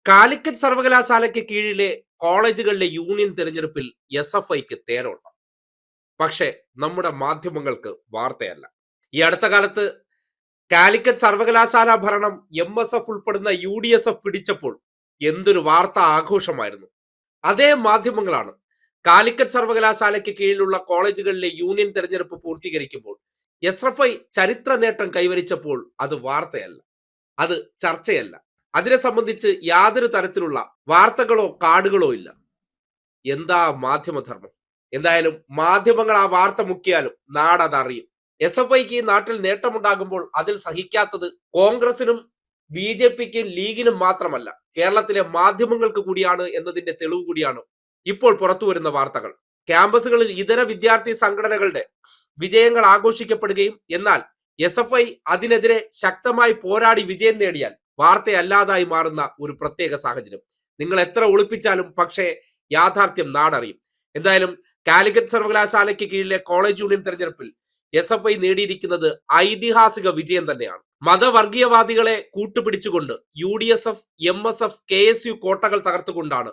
കാലിക്കറ്റ് സർവകലാശാലയ്ക്ക് കീഴിലെ കോളേജുകളിലെ യൂണിയൻ തെരഞ്ഞെടുപ്പിൽ SFIക്ക് തേരോട്ടം. പക്ഷേ നമ്മുടെ മാധ്യമങ്ങൾക്ക് വാർത്തയല്ല. ഈ അടുത്ത കാലത്ത് കാലിക്കറ്റ് സർവകലാശാല ഭരണം MSF ഉൾപ്പെടുന്ന UDSF പിടിച്ചപ്പോൾ എന്തൊരു വാർത്താ ആഘോഷമായിരുന്നു. അതേ മാധ്യമങ്ങളാണ് കാലിക്കറ്റ് സർവകലാശാലയ്ക്ക് കീഴിലുള്ള കോളേജുകളിലെ യൂണിയൻ തെരഞ്ഞെടുപ്പ് പൂർത്തീകരിക്കുമ്പോൾ SFI ചരിത്ര നേട്ടം കൈവരിച്ചപ്പോൾ അത് വാർത്തയല്ല, അത് ചർച്ചയല്ല. അതിനെ സംബന്ധിച്ച് യാതൊരു തരത്തിലുള്ള വാർത്തകളോ കാർഡുകളോ ഇല്ല. എന്താ മാധ്യമധർമ്മം? എന്തായാലും മാധ്യമങ്ങൾ ആ വാർത്ത മുക്കിയാലും നാടതറിയും. SFIക്ക് ഈ നാട്ടിൽ നേട്ടമുണ്ടാകുമ്പോൾ അതിൽ സഹിക്കാത്തത് കോൺഗ്രസിനും BJPക്കും ലീഗിനും മാത്രമല്ല, കേരളത്തിലെ മാധ്യമങ്ങൾക്ക് കൂടിയാണ് എന്നതിന്റെ തെളിവ് കൂടിയാണ് ഇപ്പോൾ പുറത്തു വരുന്ന വാർത്തകൾ. ക്യാമ്പസുകളിൽ ഇതര വിദ്യാർത്ഥി സംഘടനകളുടെ വിജയങ്ങൾ ആഘോഷിക്കപ്പെടുകയും എന്നാൽ SFI അതിനെതിരെ ശക്തമായി പോരാടി വിജയം നേടിയാൽ വാർത്തയല്ലാതായി മാറുന്ന ഒരു പ്രത്യേക സാഹചര്യം. നിങ്ങൾ എത്ര ഒളിപ്പിച്ചാലും പക്ഷേ യാഥാർത്ഥ്യം നാടറിയും. എന്തായാലും കാലിക്കറ്റ് സർവകലാശാലയ്ക്ക് കീഴിലെ കോളേജ് യൂണിയൻ തെരഞ്ഞെടുപ്പിൽ SFI നേടിയിരിക്കുന്നത് ഐതിഹാസിക വിജയം തന്നെയാണ്. മതവർഗീയവാദികളെ കൂട്ടുപിടിച്ചുകൊണ്ട് UDSF, MSF, KSU കോട്ടകൾ തകർത്തുകൊണ്ടാണ്